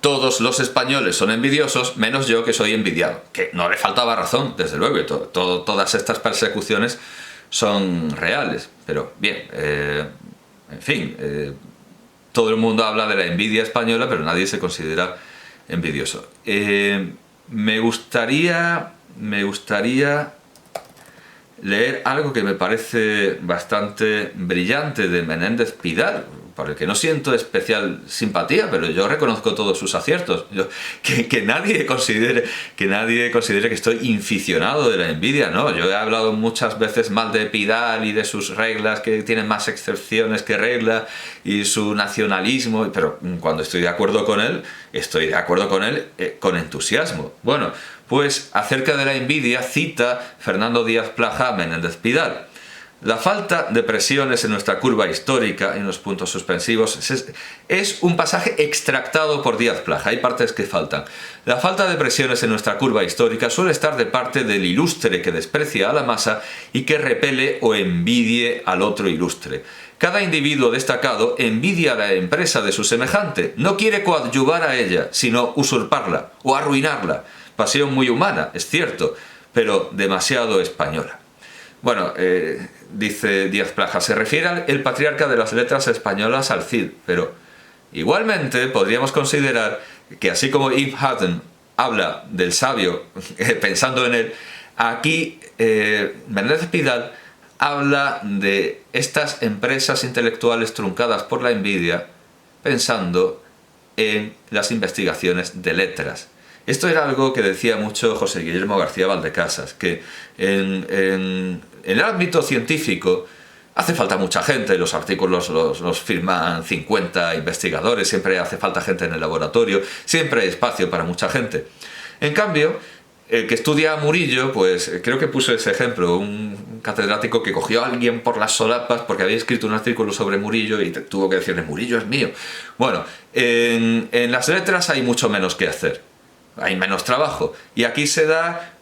todos los españoles son envidiosos, menos yo que soy envidiado. Que no le faltaba razón, desde luego, y todas estas persecuciones son reales. Pero bien, en fin, todo el mundo habla de la envidia española, pero nadie se considera envidioso. Me gustaría leer algo que me parece bastante brillante de Menéndez Pidal, por el que no siento especial simpatía, pero yo reconozco todos sus aciertos. Que nadie considere que estoy inficionado de la envidia, ¿no? Yo he hablado muchas veces mal de Pidal y de sus reglas, que tienen más excepciones que reglas, y su nacionalismo, pero cuando estoy de acuerdo con él con entusiasmo. Bueno, pues acerca de la envidia cita Fernando Díaz Plaja a Menéndez Pidal. La falta de presiones en nuestra curva histórica, en los puntos suspensivos, es un pasaje extractado por Díaz Plaja, hay partes que faltan. La falta de presiones en nuestra curva histórica suele estar de parte del ilustre que desprecia a la masa y que repele o envidie al otro ilustre. Cada individuo destacado envidia la empresa de su semejante, no quiere coadyuvar a ella, sino usurparla o arruinarla. Pasión muy humana, es cierto, pero demasiado española. Bueno, dice Díaz Plaja, se refiere el patriarca de las letras españolas al Cid, pero igualmente podríamos considerar que así como Ibn Hutton habla del sabio pensando en él, aquí Menéndez Pidal habla de estas empresas intelectuales truncadas por la envidia pensando en las investigaciones de letras. Esto era algo que decía mucho José Guillermo García Valdecasas, que en el ámbito científico hace falta mucha gente, los artículos los firman 50 investigadores, siempre hace falta gente en el laboratorio, siempre hay espacio para mucha gente. En cambio, el que estudia a Murillo, pues creo que puso ese ejemplo, un catedrático que cogió a alguien por las solapas porque había escrito un artículo sobre Murillo y tuvo que decirle, Murillo es mío. Bueno, en las letras hay mucho menos que hacer. Hay menos trabajo, y aquí se da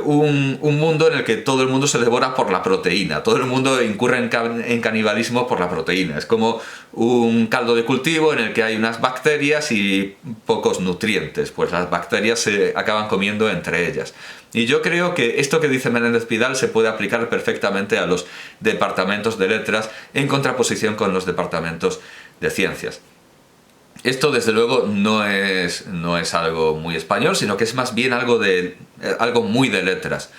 un mundo en el que todo el mundo se devora por la proteína, todo el mundo incurre en canibalismo por la proteína, es como un caldo de cultivo en el que hay unas bacterias y pocos nutrientes, pues las bacterias se acaban comiendo entre ellas. Y yo creo que esto que dice Menéndez Pidal se puede aplicar perfectamente a los departamentos de letras en contraposición con los departamentos de ciencias. Esto desde luego no es algo muy español, sino que es más bien algo muy de letras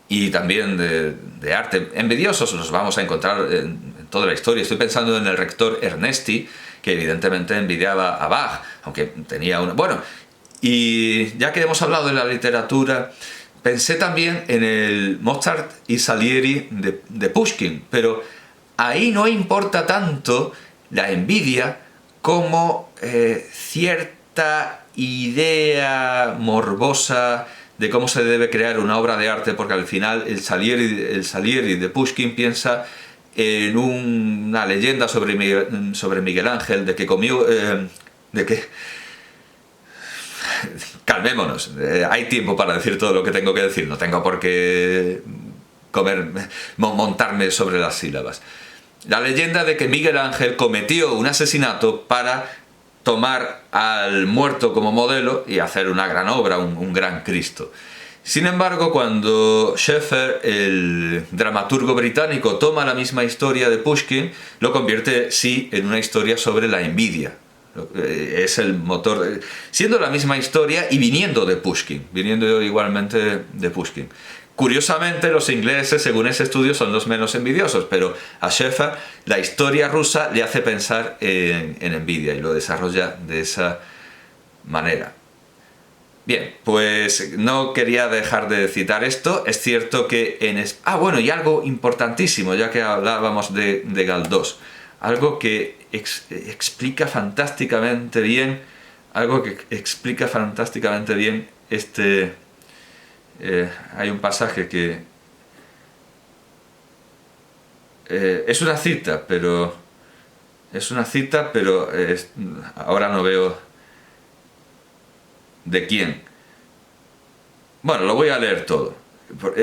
y también de arte. Envidiosos los vamos a encontrar en toda la historia. Estoy pensando en el rector Ernesti, que evidentemente envidiaba a Bach, aunque tenía una... Bueno, y ya que hemos hablado de la literatura, pensé también en el Mozart y Salieri de Pushkin, pero ahí no importa tanto la envidia como cierta idea morbosa de cómo se debe crear una obra de arte, porque al final el Salieri de Pushkin piensa en una leyenda sobre Miguel Ángel, de que comió... Calmémonos, hay tiempo para decir todo lo que tengo que decir, no tengo por qué montarme sobre las sílabas. La leyenda de que Miguel Ángel cometió un asesinato para tomar al muerto como modelo y hacer una gran obra, un gran Cristo. Sin embargo, cuando Schaeffer, el dramaturgo británico, toma la misma historia de Pushkin, lo convierte, sí, en una historia sobre la envidia. Es el motor, siendo la misma historia y viniendo de Pushkin, viniendo igualmente de Pushkin. Curiosamente, los ingleses, según ese estudio, son los menos envidiosos, pero a Schaeffer la historia rusa le hace pensar en envidia y lo desarrolla de esa manera. Bien, pues no quería dejar de citar esto. Es cierto que bueno, y algo importantísimo, ya que hablábamos de Galdós, algo que explica fantásticamente bien, hay un pasaje que es una cita, pero ahora no veo de quién. Bueno, lo voy a leer todo.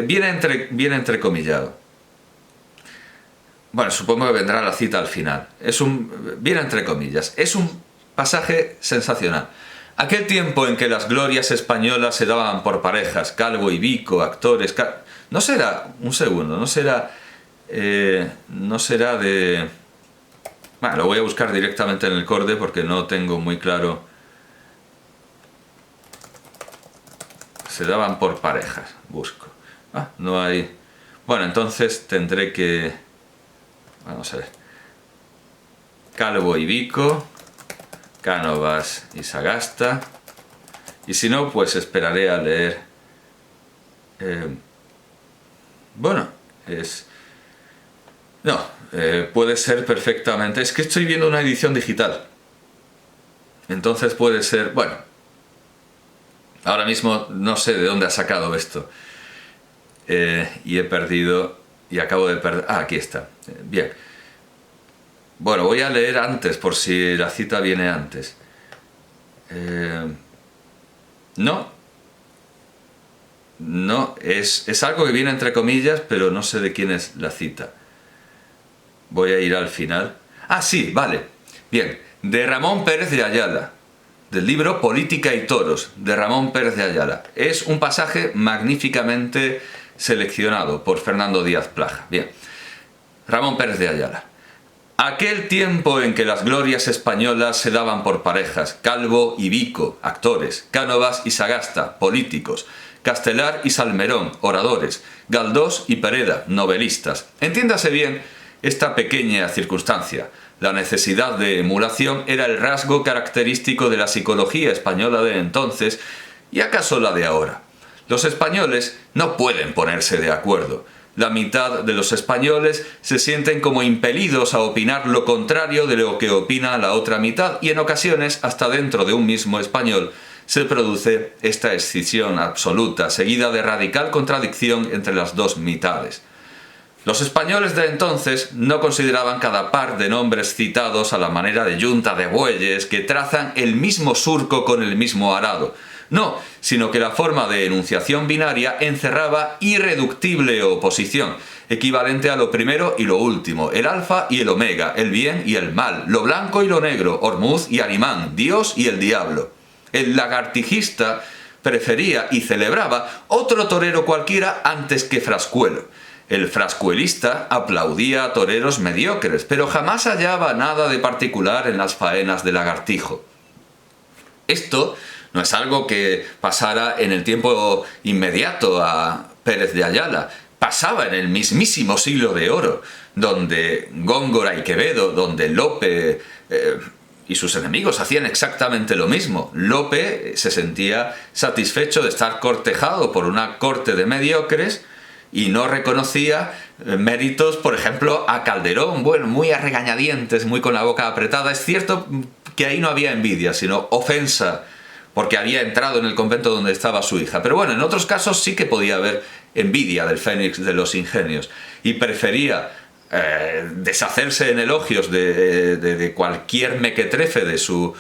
Viene entrecomillado. Bueno, supongo que vendrá la cita al final. Viene entre comillas. Es un pasaje sensacional. Aquel tiempo en que las glorias españolas se daban por parejas, Calvo y Vico, actores... No será, un segundo, no será de... Bueno, lo voy a buscar directamente en el Corde porque no tengo muy claro. Se daban por parejas, busco. Ah, no hay... Bueno, entonces tendré que... Vamos a ver. Calvo y Vico, Cánovas y Sagasta. Y si no, pues esperaré a leer... bueno, es... No, puede ser perfectamente... Es que estoy viendo una edición digital. Entonces puede ser... Bueno, ahora mismo no sé de dónde ha sacado esto. Y he perdido... Y acabo de perder... Ah, aquí está. Bien. Bueno, voy a leer antes, por si la cita viene antes. No. No, es algo que viene entre comillas, pero no sé de quién es la cita. Voy a ir al final. Ah, sí, vale. Bien, de Ramón Pérez de Ayala, del libro Política y Toros, de Ramón Pérez de Ayala. Es un pasaje magníficamente seleccionado por Fernando Díaz Plaja. Bien, Ramón Pérez de Ayala. Aquel tiempo en que las glorias españolas se daban por parejas, Calvo y Vico, actores, Cánovas y Sagasta, políticos, Castelar y Salmerón, oradores, Galdós y Pereda, novelistas. Entiéndase bien esta pequeña circunstancia. La necesidad de emulación era el rasgo característico de la psicología española de entonces y acaso la de ahora. Los españoles no pueden ponerse de acuerdo. La mitad de los españoles se sienten como impelidos a opinar lo contrario de lo que opina la otra mitad y en ocasiones, hasta dentro de un mismo español, se produce esta escisión absoluta, seguida de radical contradicción entre las dos mitades. Los españoles de entonces no consideraban cada par de nombres citados a la manera de yunta de bueyes que trazan el mismo surco con el mismo arado. No, sino que la forma de enunciación binaria encerraba irreductible oposición, equivalente a lo primero y lo último, el alfa y el omega, el bien y el mal, lo blanco y lo negro, Ormuz y Arimán, Dios y el diablo. El lagartijista prefería y celebraba otro torero cualquiera antes que Frascuelo. El frascuelista aplaudía a toreros mediocres, pero jamás hallaba nada de particular en las faenas de lagartijo. Esto no es algo que pasara en el tiempo inmediato a Pérez de Ayala. Pasaba en el mismísimo Siglo de Oro, donde Góngora y Quevedo, donde Lope y sus enemigos hacían exactamente lo mismo. Lope se sentía satisfecho de estar cortejado por una corte de mediocres y no reconocía méritos, por ejemplo, a Calderón, bueno, muy a regañadientes, muy con la boca apretada. Es cierto que ahí no había envidia, sino ofensa, porque había entrado en el convento donde estaba su hija. Pero bueno, en otros casos sí que podía haber envidia del Fénix de los Ingenios, y prefería deshacerse en elogios de cualquier mequetrefe de su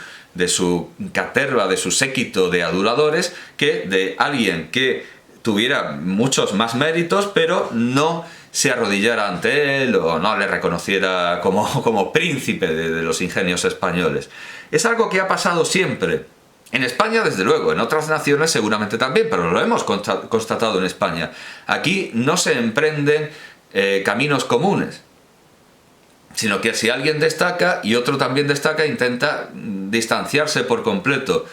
caterva, de su séquito de aduladores, que de alguien que tuviera muchos más méritos, pero no se arrodillara ante él o no le reconociera como príncipe de los ingenios españoles. Es algo que ha pasado siempre. En España, desde luego, en otras naciones seguramente también, pero lo hemos constatado en España. Aquí no se emprenden caminos comunes, sino que si alguien destaca y otro también destaca, intenta distanciarse por completo.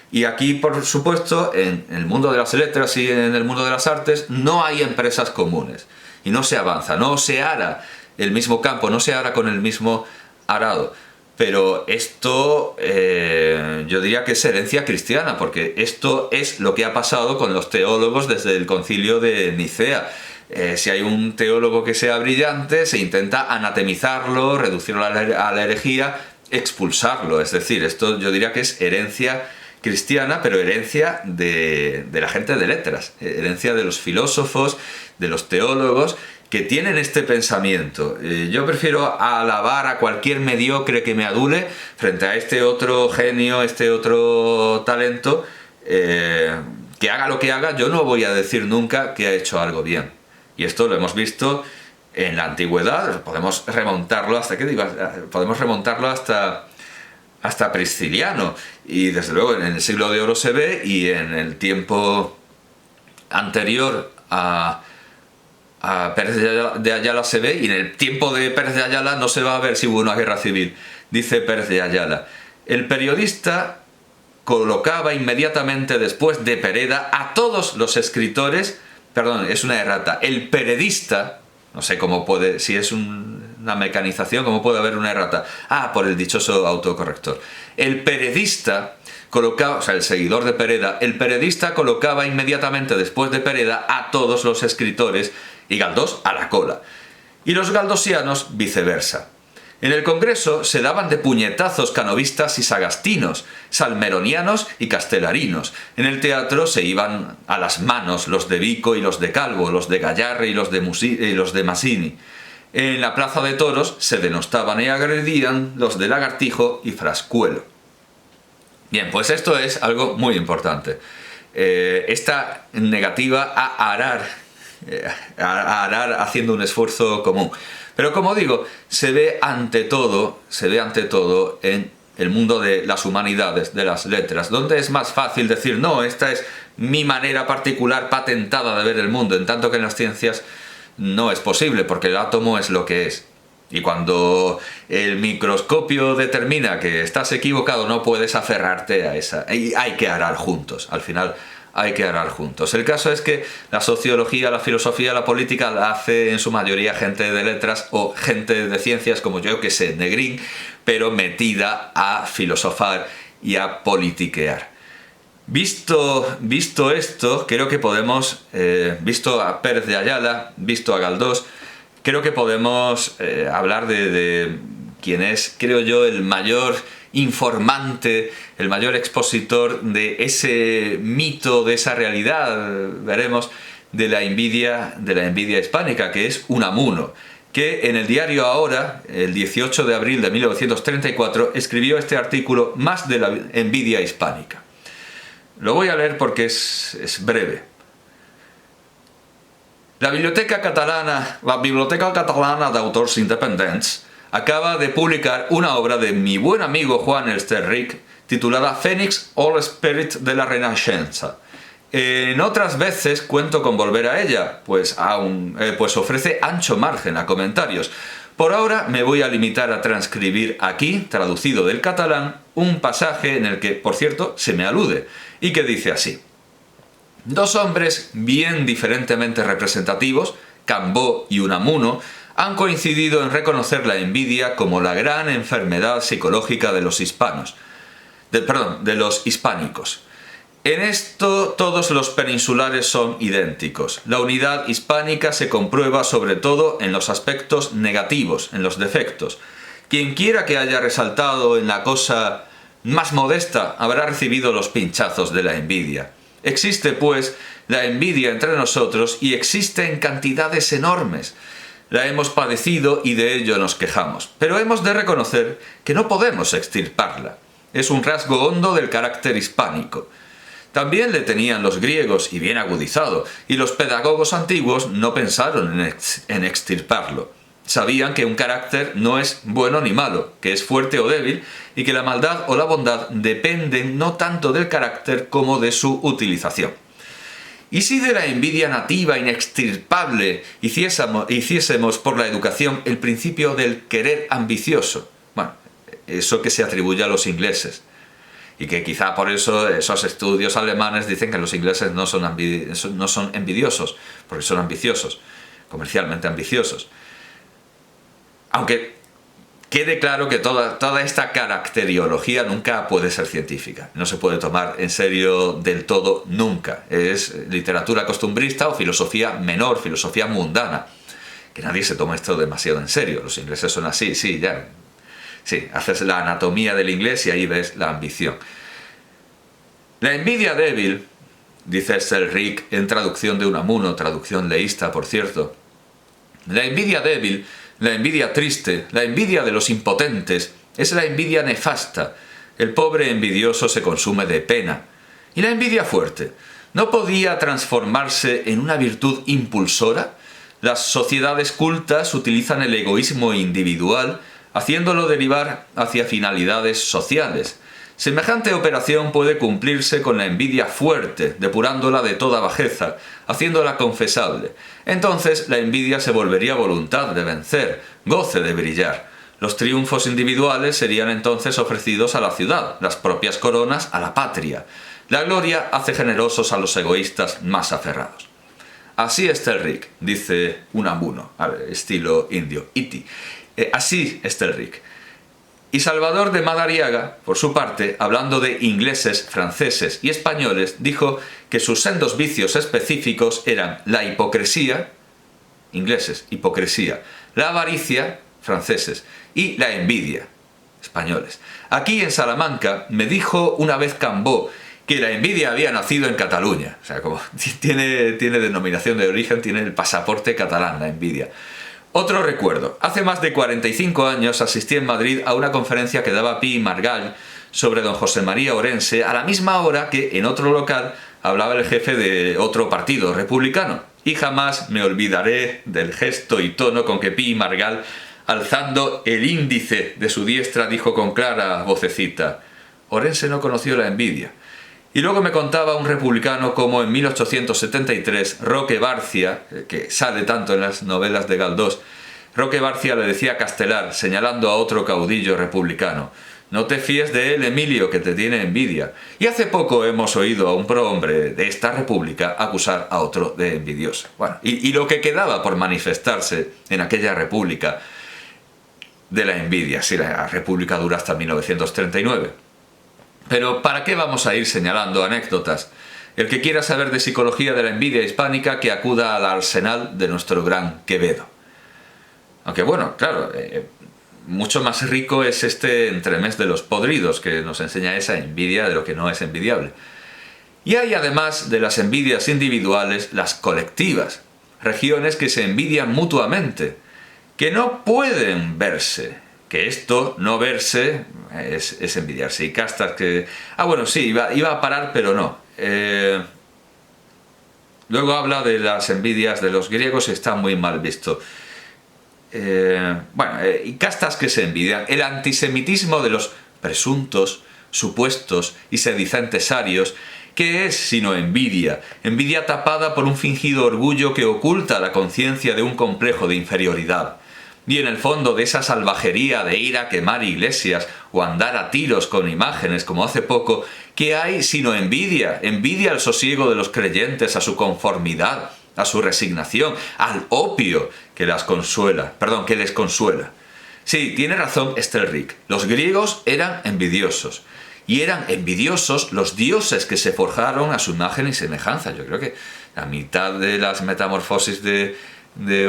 Y aquí, por supuesto, en el mundo de las letras y en el mundo de las artes, no hay empresas comunes. Y no se avanza, no se ara el mismo campo, no se ara con el mismo arado. Pero esto yo diría que es herencia cristiana, porque esto es lo que ha pasado con los teólogos desde el concilio de Nicea. Si hay un teólogo que sea brillante, se intenta anatemizarlo, reducirlo a la herejía, expulsarlo. Es decir, esto yo diría que es herencia cristiana, pero herencia de la gente de letras, herencia de los filósofos, de los teólogos, que tienen este pensamiento. Yo prefiero alabar a cualquier mediocre que me adule frente a este otro genio, este otro talento, que haga lo que haga, yo no voy a decir nunca que ha hecho algo bien. Y esto lo hemos visto en la antigüedad, podemos remontarlo hasta hasta Prisciliano. Y desde luego en el siglo de oro se ve, y en el tiempo anterior a Pérez de Ayala se ve, y en el tiempo de Pérez de Ayala no se va a ver si hubo una guerra civil. Dice Pérez de Ayala: el periodista colocaba inmediatamente después de Pereda a todos los escritores, perdón, es una errata, el periodista, no sé cómo puede, si es una mecanización, cómo puede haber una errata, por el dichoso autocorrector. El periodista colocaba, o sea, el seguidor de Pereda, el periodista colocaba inmediatamente después de Pereda a todos los escritores, y Galdós a la cola, y los galdosianos viceversa. En el Congreso se daban de puñetazos canovistas y sagastinos, salmeronianos y castelarinos. En el teatro se iban a las manos los de Vico y los de Calvo, los de Gallarre y los de Massini. En la plaza de toros se denostaban y agredían los de Lagartijo y Frascuelo. Bien, pues esto es algo muy importante. Esta negativa a arar haciendo un esfuerzo común. Pero como digo, se ve ante todo en el mundo de las humanidades, de las letras, donde es más fácil decir, no, esta es mi manera particular patentada de ver el mundo, en tanto que en las ciencias no es posible, porque el átomo es lo que es. Y cuando el microscopio determina que estás equivocado, no puedes aferrarte a esa. Y hay que arar juntos, al final hay que arar juntos. El caso es que la sociología, la filosofía, la política la hace en su mayoría gente de letras o gente de ciencias como yo, que sé, Negrín, pero metida a filosofar y a politiquear. Visto esto, creo que podemos, visto a Pérez de Ayala, visto a Galdós, creo que podemos hablar de quien es, creo yo, el mayor informante, el mayor expositor de ese mito, de esa realidad, veremos, de la envidia hispánica, que es Unamuno, que en el diario Ahora, el 18 de abril de 1934, escribió este artículo más de la envidia hispánica. Lo voy a leer porque es breve. La Biblioteca Catalana de Autors Independents acaba de publicar una obra de mi buen amigo Juan Elsterric titulada Fénix o l'Esperit de la Renaixença. En otras veces cuento con volver a ella, pues ofrece ancho margen a comentarios. Por ahora me voy a limitar a transcribir aquí, traducido del catalán, un pasaje en el que, por cierto, se me alude, y que dice así: dos hombres bien diferentemente representativos, Cambó y Unamuno, han coincidido en reconocer la envidia como la gran enfermedad psicológica de los de los hispánicos. En esto todos los peninsulares son idénticos. La unidad hispánica se comprueba sobre todo en los aspectos negativos, en los defectos. Quien quiera que haya resaltado en la cosa más modesta habrá recibido los pinchazos de la envidia. Existe, pues, la envidia entre nosotros y existe en cantidades enormes. La hemos padecido y de ello nos quejamos, pero hemos de reconocer que no podemos extirparla. Es un rasgo hondo del carácter hispánico. También le tenían los griegos, y bien agudizado, y los pedagogos antiguos no pensaron en extirparlo. Sabían que un carácter no es bueno ni malo, que es fuerte o débil, y que la maldad o la bondad dependen no tanto del carácter como de su utilización. ¿Y si de la envidia nativa inextirpable hiciésemos por la educación el principio del querer ambicioso? Bueno, eso que se atribuye a los ingleses. Y que quizá por eso esos estudios alemanes dicen que los ingleses no son envidiosos, porque son ambiciosos, comercialmente ambiciosos. Aunque quede claro que toda esta caracteriología nunca puede ser científica, no se puede tomar en serio del todo nunca. Es literatura costumbrista o filosofía menor, filosofía mundana, que nadie se toma esto demasiado en serio. Los ingleses son así, sí, ya. Sí, haces la anatomía del inglés y ahí ves la ambición. La envidia débil, dice Elsterric en traducción de Unamuno, traducción leísta, por cierto. La envidia débil, la envidia triste, la envidia de los impotentes, es la envidia nefasta. El pobre envidioso se consume de pena. ¿Y la envidia fuerte? ¿No podía transformarse en una virtud impulsora? Las sociedades cultas utilizan el egoísmo individual haciéndolo derivar hacia finalidades sociales. Semejante operación puede cumplirse con la envidia fuerte, depurándola de toda bajeza, haciéndola confesable. Entonces la envidia se volvería voluntad de vencer, goce de brillar. Los triunfos individuales serían entonces ofrecidos a la ciudad, las propias coronas a la patria. La gloria hace generosos a los egoístas más aferrados. Así está el Rick, dice Unamuno, estilo indio, iti. Así está el Rick. Y Salvador de Madariaga, por su parte, hablando de ingleses, franceses y españoles, dijo que sus sendos vicios específicos eran la hipocresía, ingleses, hipocresía, la avaricia, franceses, y la envidia, españoles. Aquí en Salamanca me dijo una vez Cambó que la envidia había nacido en Cataluña. O sea, como tiene denominación de origen, tiene el pasaporte catalán, la envidia. Otro recuerdo. Hace más de 45 años asistí en Madrid a una conferencia que daba Pi y Margall sobre don José María Orense, a la misma hora que en otro local hablaba el jefe de otro partido republicano. Y jamás me olvidaré del gesto y tono con que Pi y Margall, alzando el índice de su diestra, dijo con clara vocecita: Orense no conoció la envidia. Y luego me contaba un republicano cómo en 1873 Roque Barcia, que sale tanto en las novelas de Galdós, Roque Barcia le decía a Castelar, señalando a otro caudillo republicano: no te fíes de él, Emilio, que te tiene envidia. Y hace poco hemos oído a un prohombre de esta república acusar a otro de envidioso. Bueno, y lo que quedaba por manifestarse en aquella república de la envidia, si la república dura hasta 1939. Pero ¿para qué vamos a ir señalando anécdotas? El que quiera saber de psicología de la envidia hispánica, que acuda al arsenal de nuestro gran Quevedo. Aunque bueno, claro, mucho más rico es este entremés de los podridos, que nos enseña esa envidia de lo que no es envidiable. Y hay además de las envidias individuales, las colectivas, regiones que se envidian mutuamente, que no pueden verse. Que esto, no verse, es envidiarse. Y castas que... bueno, sí, iba a parar, pero no. Luego habla de las envidias de los griegos y está muy mal visto. Y castas que se envidian. El antisemitismo de los presuntos, supuestos y sedicentes arios, ¿qué es sino envidia? Envidia tapada por un fingido orgullo que oculta la conciencia de un complejo de inferioridad. Y en el fondo de esa salvajería de ir a quemar iglesias o andar a tiros con imágenes como hace poco, ¿qué hay sino envidia? Envidia al sosiego de los creyentes, a su conformidad, a su resignación, al opio que les consuela. Sí, tiene razón Estelric. Los griegos eran envidiosos. Y eran envidiosos los dioses que se forjaron a su imagen y semejanza. Yo creo que la mitad de las metamorfosis de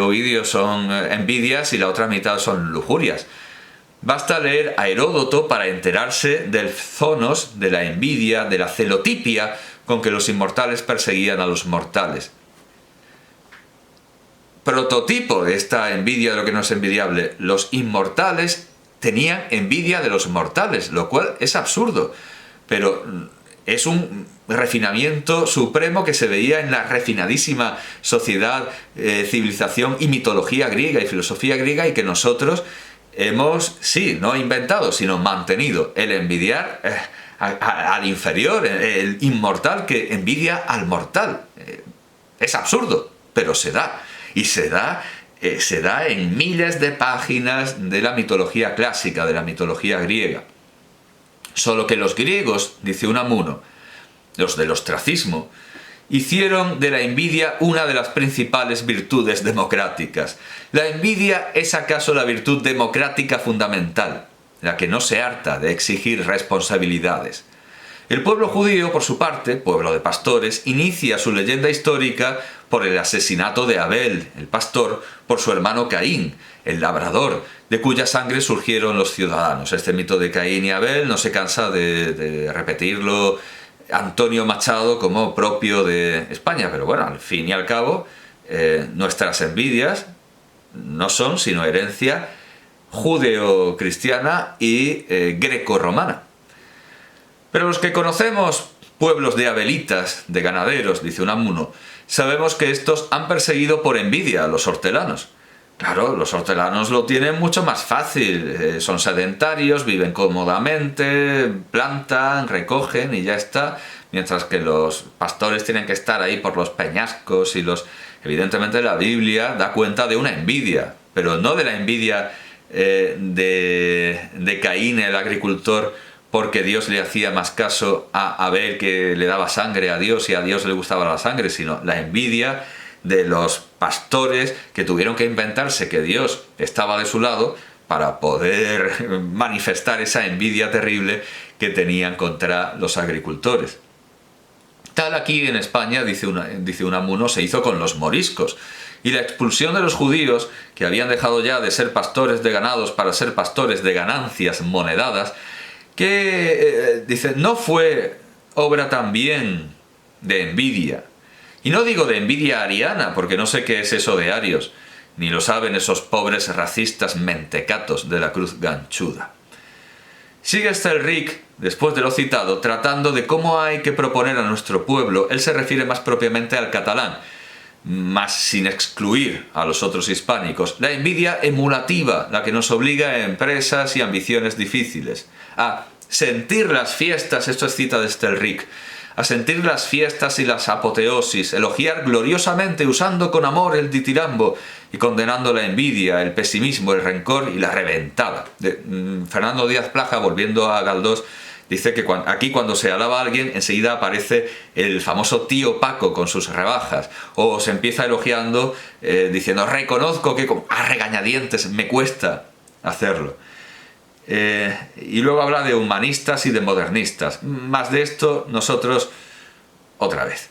Ovidio son envidias y la otra mitad son lujurias. Basta leer a Heródoto para enterarse del zonos, de la envidia, de la celotipia con que los inmortales perseguían a los mortales. Prototipo de esta envidia de lo que no es envidiable: los inmortales tenían envidia de los mortales, lo cual es absurdo, pero es un refinamiento supremo que se veía en la refinadísima sociedad, civilización y mitología griega y filosofía griega, y que nosotros hemos, sí, no inventado, sino mantenido. El envidiar al inferior, el inmortal que envidia al mortal. Es absurdo, pero se da. Y se da en miles de páginas de la mitología clásica, de la mitología griega. Solo que los griegos, dice Unamuno, los del ostracismo, hicieron de la envidia una de las principales virtudes democráticas. La envidia es acaso la virtud democrática fundamental, la que no se harta de exigir responsabilidades. El pueblo judío, por su parte, pueblo de pastores, inicia su leyenda histórica por el asesinato de Abel, el pastor, por su hermano Caín, el labrador, de cuya sangre surgieron los ciudadanos. Este mito de Caín y Abel no se cansa de repetirlo Antonio Machado como propio de España, pero bueno, al fin y al cabo, nuestras envidias no son sino herencia judeo-cristiana y greco-romana. Pero los que conocemos pueblos de abelitas, de ganaderos, dice Unamuno, sabemos que estos han perseguido por envidia a los hortelanos. Claro, los hortelanos lo tienen mucho más fácil, son sedentarios, viven cómodamente, plantan, recogen y ya está, mientras que los pastores tienen que estar ahí por los peñascos y los... Evidentemente la Biblia da cuenta de una envidia, pero no de la envidia de Caín, el agricultor, porque Dios le hacía más caso a Abel, que le daba sangre a Dios y a Dios le gustaba la sangre, sino la envidia de los pastores que tuvieron que inventarse que Dios estaba de su lado para poder manifestar esa envidia terrible que tenían contra los agricultores. Tal aquí en España, dice Unamuno, se hizo con los moriscos, y la expulsión de los judíos, que habían dejado ya de ser pastores de ganados para ser pastores de ganancias monedadas, que, dice, no fue obra también de envidia. Y no digo de envidia ariana, porque no sé qué es eso de arios, ni lo saben esos pobres racistas mentecatos de la cruz ganchuda. Sigue Estelrich, después de lo citado, tratando de cómo hay que proponer a nuestro pueblo. Él se refiere más propiamente al catalán, más sin excluir a los otros hispánicos. La envidia emulativa, la que nos obliga a empresas y ambiciones difíciles. A sentir las fiestas, esto es cita de Estelrich, a sentir las fiestas y las apoteosis, elogiar gloriosamente usando con amor el ditirambo y condenando la envidia, el pesimismo, el rencor y la reventada. Fernando Díaz Plaja, volviendo a Galdós, dice que aquí cuando se alaba a alguien enseguida aparece el famoso tío Paco con sus rebajas, o se empieza elogiando diciendo reconozco que a regañadientes me cuesta hacerlo. Y luego habla de humanistas y de modernistas. Más de esto nosotros otra vez.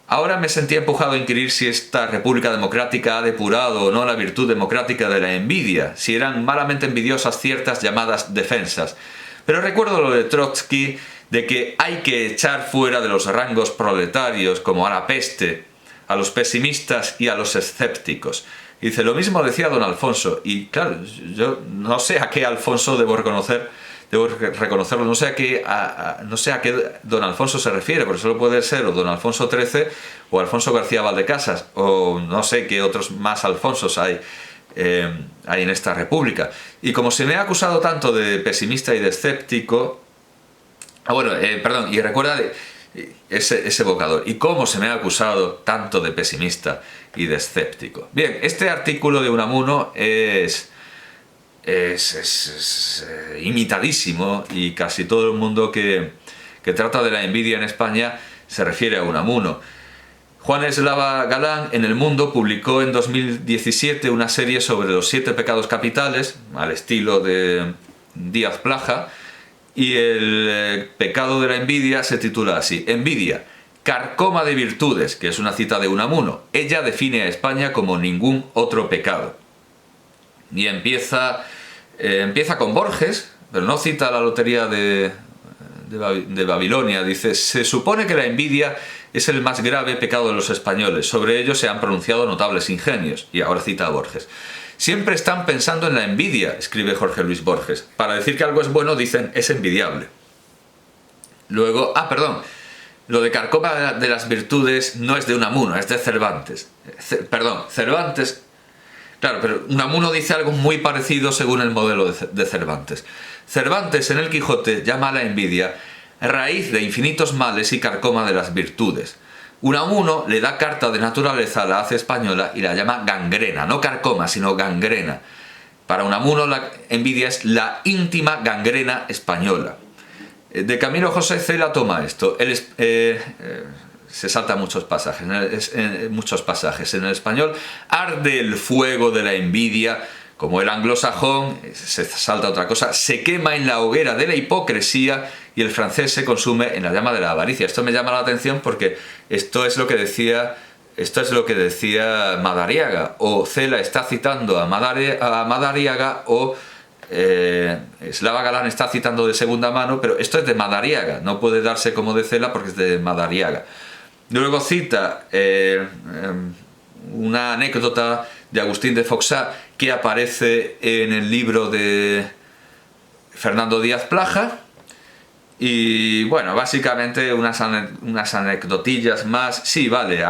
Ahora me sentía empujado a inquirir si esta República Democrática ha depurado o no la virtud democrática de la envidia, si eran malamente envidiosas ciertas llamadas defensas. Pero recuerdo lo de Trotsky, de que hay que echar fuera de los rangos proletarios, como a la peste, a los pesimistas y a los escépticos. Y dice, lo mismo decía don Alfonso, y claro, yo no sé a qué Alfonso debo reconocerlo, no sé a qué don Alfonso se refiere, porque solo puede ser o don Alfonso XIII o Alfonso García Valdecasas, o no sé qué otros más Alfonsos hay en esta república. Y como se me ha acusado tanto de pesimista y de escéptico, y recuerda ese evocador, y cómo se me ha acusado tanto de pesimista y de escéptico. Bien, este artículo de Unamuno es imitadísimo, y casi todo el mundo que trata de la envidia en España se refiere a Unamuno. Juan Eslava Galán en El Mundo publicó en 2017 una serie sobre los 7 pecados capitales, al estilo de Díaz Plaja, y el pecado de la envidia se titula así: Envidia, carcoma de virtudes, que es una cita de Unamuno. Ella define a España como ningún otro pecado. Y empieza con Borges, pero no cita la lotería de Babilonia. Dice, se supone que la envidia es el más grave pecado de los españoles. Sobre ello se han pronunciado notables ingenios. Y ahora cita a Borges. Siempre están pensando en la envidia, escribe Jorge Luis Borges. Para decir que algo es bueno dicen, es envidiable. Luego, lo de carcoma de las virtudes no es de Unamuno, es de Cervantes. Cervantes, claro, pero Unamuno dice algo muy parecido según el modelo de Cervantes. Cervantes en el Quijote llama a la envidia raíz de infinitos males y carcoma de las virtudes. Unamuno le da carta de naturaleza, la hace española y la llama gangrena, no carcoma, sino gangrena. Para Unamuno la envidia es la íntima gangrena española. De Camilo José Cela toma esto. Él se salta muchos pasajes. En el español arde el fuego de la envidia, como el anglosajón se salta otra cosa, se quema en la hoguera de la hipocresía, y el francés se consume en la llama de la avaricia. Esto me llama la atención porque esto es lo que decía Madariaga, o Cela está citando a Madariaga, o Eslava Galán está citando de segunda mano, pero esto es de Madariaga, no puede darse como de Cela porque es de Madariaga. Luego cita una anécdota de Agustín de Foxá que aparece en el libro de Fernando Díaz Plaja, y bueno, básicamente unas anecdotillas más. Sí, vale,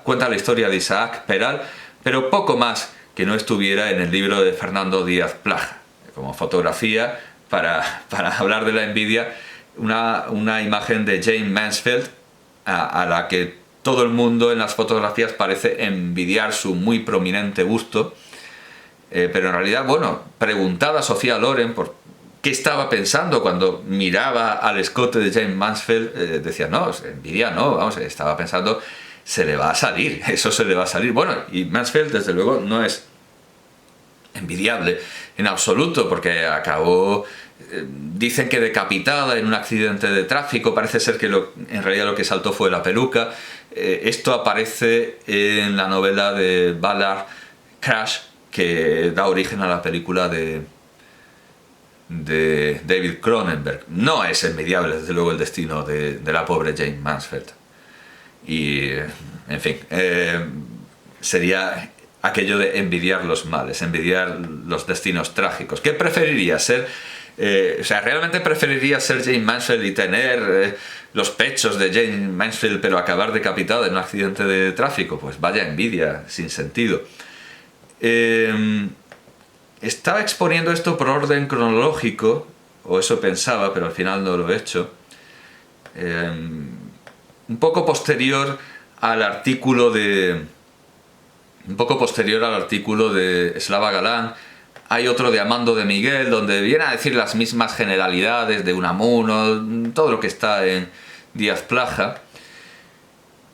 cuenta la historia de Isaac Peral, pero poco más que no estuviera en el libro de Fernando Díaz Plaja. Como fotografía, para hablar de la envidia, una imagen de Jane Mansfield, a la que todo el mundo en las fotografías parece envidiar su muy prominente busto, pero en realidad, bueno, preguntada a Sofía Loren por qué estaba pensando cuando miraba al escote de Jane Mansfield, decía, no, envidia no, vamos, estaba pensando, se le va a salir, eso se le va a salir. Bueno, y Mansfield desde luego no es envidiable en absoluto, porque acabó, dicen que decapitada en un accidente de tráfico, parece ser que en realidad lo que saltó fue la peluca. Esto aparece en la novela de Ballard, Crash, que da origen a la película de David Cronenberg. No es envidiable, desde luego, el destino de la pobre Jane Mansfield. Y, en fin, sería aquello de envidiar los males, envidiar los destinos trágicos. ¿Qué preferiría ser? O sea, ¿realmente preferiría ser Jane Mansfield y tener los pechos de Jane Mansfield pero acabar decapitada en un accidente de tráfico? Pues vaya envidia, sin sentido. Estaba exponiendo esto por orden cronológico, o eso pensaba, pero al final no lo he hecho. Un poco posterior al artículo de Slava Galán, hay otro de Amando de Miguel, donde viene a decir las mismas generalidades de Unamuno, todo lo que está en Díaz Plaja,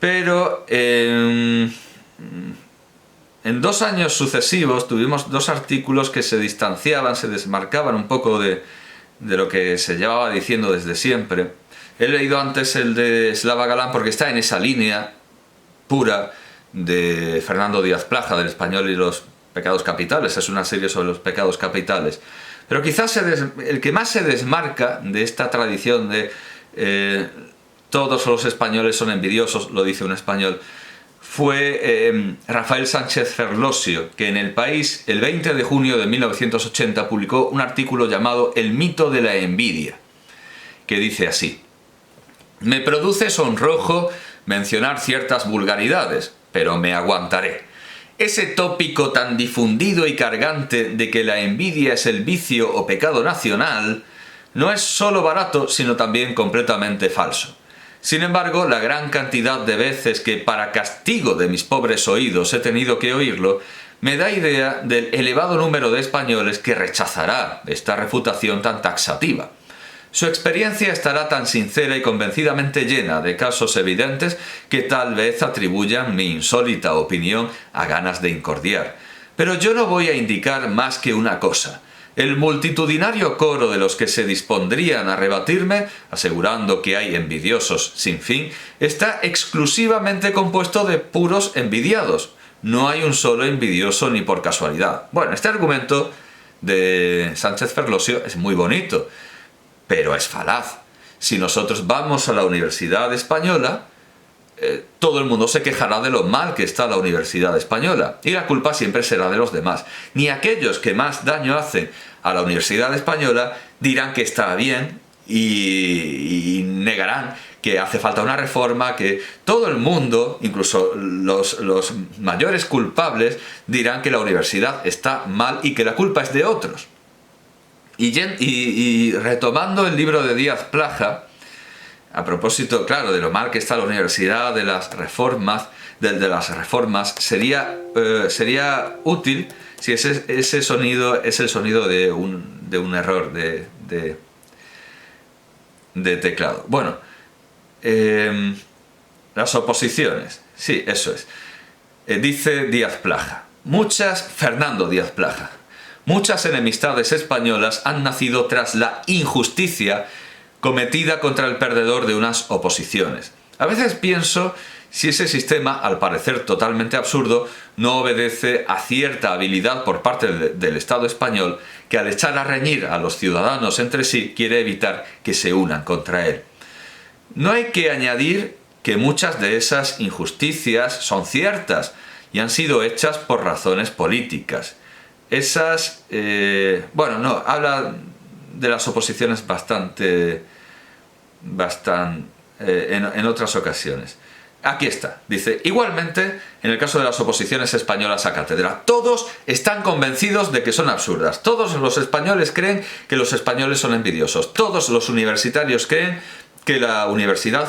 pero en 2 años sucesivos tuvimos 2 artículos que se distanciaban, se desmarcaban un poco de lo que se llevaba diciendo desde siempre. He leído antes el de Slava Galán porque está en esa línea pura de Fernando Díaz Plaja, del Español y los pecados capitales. Es una serie sobre los pecados capitales. Pero quizás el que más se desmarca de esta tradición de todos los españoles son envidiosos, lo dice un español, fue Rafael Sánchez Ferlosio, que en El País, el 20 de junio de 1980, publicó un artículo llamado El mito de la envidia, que dice así: me produce sonrojo mencionar ciertas vulgaridades, pero me aguantaré. Ese tópico tan difundido y cargante de que la envidia es el vicio o pecado nacional no es solo barato, sino también completamente falso. Sin embargo, la gran cantidad de veces que, para castigo de mis pobres oídos, he tenido que oírlo, me da idea del elevado número de españoles que rechazará esta refutación tan taxativa. Su experiencia estará tan sincera y convencidamente llena de casos evidentes que tal vez atribuyan mi insólita opinión a ganas de incordiar. Pero yo no voy a indicar más que una cosa. El multitudinario coro de los que se dispondrían a rebatirme, asegurando que hay envidiosos sin fin, está exclusivamente compuesto de puros envidiados. No hay un solo envidioso ni por casualidad. Bueno, este argumento de Sánchez Ferlosio es muy bonito, pero es falaz. Si nosotros vamos a la Universidad Española, todo el mundo se quejará de lo mal que está la Universidad Española, y la culpa siempre será de los demás. Ni aquellos que más daño hacen a la Universidad Española dirán que está bien y negarán que hace falta una reforma, que todo el mundo, incluso los mayores culpables, dirán que la universidad está mal y que la culpa es de otros. Y retomando el libro de Díaz Plaja, a propósito, claro, de lo mal que está la universidad, de las reformas, sería útil si ese sonido es el sonido de un error de teclado. Bueno, las oposiciones, sí, eso es. Dice Díaz Plaja, Fernando Díaz Plaja, muchas enemistades españolas han nacido tras la injusticia cometida contra el perdedor de unas oposiciones. A veces pienso si ese sistema, al parecer totalmente absurdo, no obedece a cierta habilidad por parte del Estado español, que al echar a reñir a los ciudadanos entre sí quiere evitar que se unan contra él. No hay que añadir que muchas de esas injusticias son ciertas y han sido hechas por razones políticas. Habla de las oposiciones en otras ocasiones. Aquí está, dice, igualmente, en el caso de las oposiciones españolas a cátedra, todos están convencidos de que son absurdas. Todos los españoles creen que los españoles son envidiosos. Todos los universitarios creen que la universidad